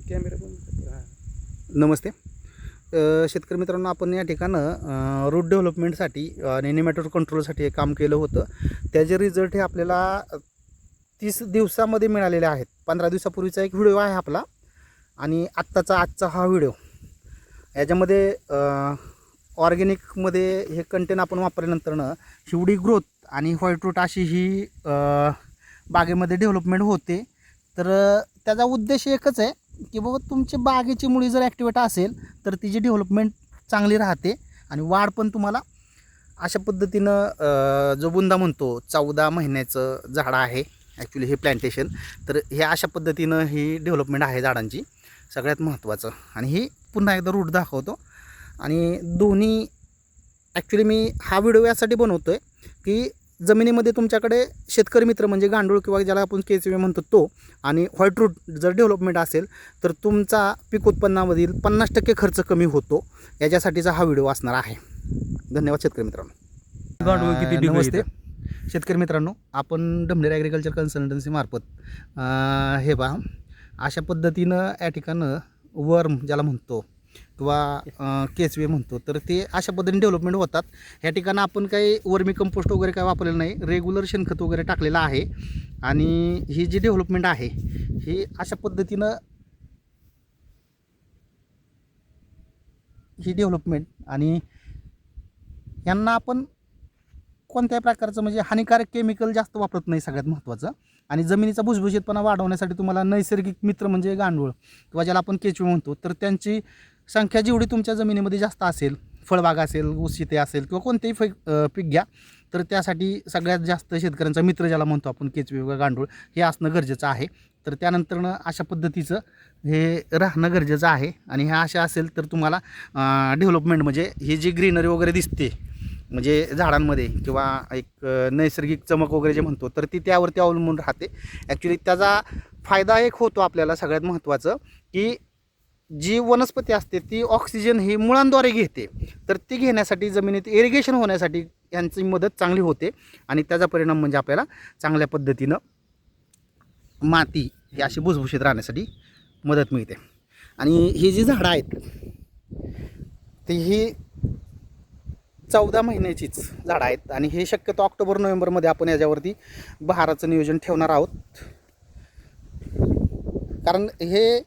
Camera पण नमस्ते शेतकरी मित्रांनो, आपण या ठिकाणं रूट डेव्हलपमेंटसाठी आणि नेमॅटोड कंट्रोलसाठी हे काम केलं होतं. त्याचे रिझल्ट हे आपल्याला 30 दिवसामध्ये मिळालेले आहेत. 15 दिवसापूर्वीचा एक व्हिडिओ आहे आपला आणि आजचा हा व्हिडिओ. याच्यामध्ये ऑर्गॅनिकमध्ये हे कंटेन आपण वापरल्यानंतरनं एवढी ग्रोथ आणि व्हाईट रूट अशी ही बागेमध्ये डेव्हलपमेंट होते. तर त्याचा उद्देश एकच आहे की बाबा तुमची बागेची मुळी जर ॲक्टिवेट असेल तर तिची डेव्हलपमेंट चांगली राहते आणि वाढ पण तुम्हाला अशा पद्धतीनं जो बुंदा म्हणतो 14 महिन्याचं झाड आहे ॲक्च्युली हे प्लॅन्टेशन. तर हे अशा पद्धतीनं ही डेव्हलपमेंट आहे झाडांची सगळ्यात महत्त्वाचं. आणि ही पुन्हा एकदा रूट दाखवतो. आणि दोन्ही ॲक्च्युली मी हा व्हिडिओ यासाठी बनवतो आहे की जमिनीमध्ये तुमच्याकडे शेतकरी मित्र म्हणजे गांडूळ किंवा ज्याला आपण केचवे म्हणतो तो आणि व्हाईट रूट जर डेव्हलपमेंट असेल तर तुमचा पीक उत्पन्नामधील 50% खर्च कमी होतो. याच्यासाठीचा हा व्हिडिओ असणार आहे. धन्यवाद शेतकरी मित्रांनो. गांडूळ किती नमस्ते शेतकरी मित्रांनो, आपण ढमढेरे ॲग्रिकल्चर कन्सल्टन्सी मार्फत हे पहा अशा पद्धतीनं या ठिकाणं वर्म ज्याला म्हणतो किंवा केचवे म्हणतो तर ते अशा पद्धतीने डेव्हलपमेंट होतात. ह्या ठिकाणी आपण काही वर्मी कंपोस्ट वगैरे काय वापरलेलं नाही, रेग्युलर शेणखत वगैरे टाकलेलं आहे. आणि ही जी डेव्हलपमेंट आहे ही अशा पद्धतीनं ही डेव्हलपमेंट आणि यांना आपण कोणत्याही प्रकारचं म्हणजे हानिकारक केमिकल जास्त वापरत नाही सगळ्यात महत्त्वाचं. आणि जमिनीचा भुसभुशीतपणा वाढवण्यासाठी तुम्हाला नैसर्गिक मित्र म्हणजे गांडूळ किंवा ज्याला आपण केचवे म्हणतो तर त्यांची संख्या जेवढी तुमच्या जमिनीमध्ये जास्त असेल, फळबाग असेल, ऊस शेती असेल किंवा कोणतेही पीक घ्या तर त्यासाठी सगळ्यात जास्त शेतकऱ्यांचा मित्र ज्याला म्हणतो आपण केचवे किंवा गांडूळ हे असणं गरजेचं आहे. तर त्यानंतरनं अशा पद्धतीचं हे राहणं गरजेचं आहे. आणि ह्या अशा असेल तर तुम्हाला डेव्हलपमेंट म्हणजे ही जी ग्रीनरी वगैरे दिसते म्हणजे झाडांमध्ये किंवा एक नैसर्गिक चमक वगैरे जे म्हणतो तर ती त्यावरती अवलंबून राहते. ॲक्च्युली त्याचा फायदा एक होतो आपल्याला सगळ्यात महत्त्वाचं की जी वनस्पती असते ती ऑक्सिजन ही मुळांद्वारे घेते. तर ती घेण्यासाठी जमिनीत इरिगेशन होण्यासाठी यांची मदत चांगली होते. आणि त्याचा परिणाम म्हणजे आपल्याला चांगल्या पद्धतीनं माती ही अशी भुसभुशीत राहण्यासाठी मदत मिळते. आणि ही जी झाडं आहेत ती ही 14 महिन्याचीच झाडं आहेत. आणि हे शक्यतो ऑक्टोबर-नोव्हेंबरमध्ये आपण याच्यावरती बहाराचं नियोजन ठेवणार आहोत. कारण हे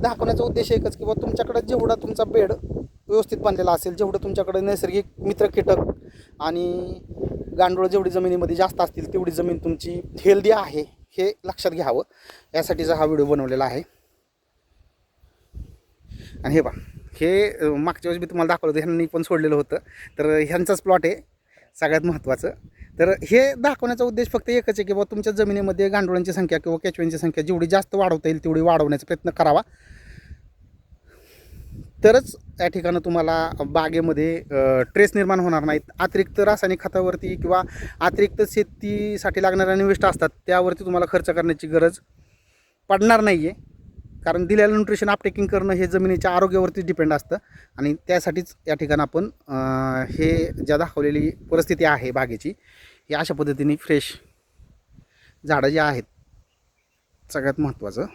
दाखवण्याचा उद्देश एकच की बाबा तुमच्याकडे जेवढा तुमचा बेड व्यवस्थित बांधलेला असेल, जेवढं तुमच्याकडे नैसर्गिक मित्र कीटक आणि गांडूळ जेवढी जमिनीमध्ये जास्त असतील तेवढी जमीन तुमची हेल्दी आहे हे लक्षात घ्यावं यासाठीचा हा व्हिडिओ बनवलेला आहे. आणि हे बघा हे मागच्या वेळेस मी तुम्हाला दाखवलं होतं, ह्यांनी पण सोडलेलं होतं तर ह्यांचाच प्लॉट आहे सगळ्यात महत्त्वाचं. तर हे दाखवण्याचा उद्देश फक्त एकच आहे की बाबा तुमच्या जमिनीमध्ये गांडुळांची संख्या किंवा केचव्यांची संख्या जेवढी जास्त वाढवता येईल तेवढी वाढवण्याचा प्रयत्न करावा. तरच या ठिकाणं तुम्हाला बागेमध्ये ट्रेस निर्माण होणार नाहीत. अतिरिक्त रासायनिक खतावरती किंवा अतिरिक्त शेतीसाठी लागणाऱ्या निविष्ठा असतात त्यावरती तुम्हाला खर्च करण्याची गरज पडणार नाही आहे. कारण दिलेलं न्यूट्रिशन अपटेकिंग करणं हे जमिनीच्या आरोग्यावरती डिपेंड असतं. आणि त्यासाठीच या ठिकाणी आपण हे ज्या दाखवलेली परिस्थिती आहे बागेची ही अशा पद्धतीने फ्रेश झाडं जी आहेत सगळ्यात महत्त्वाचं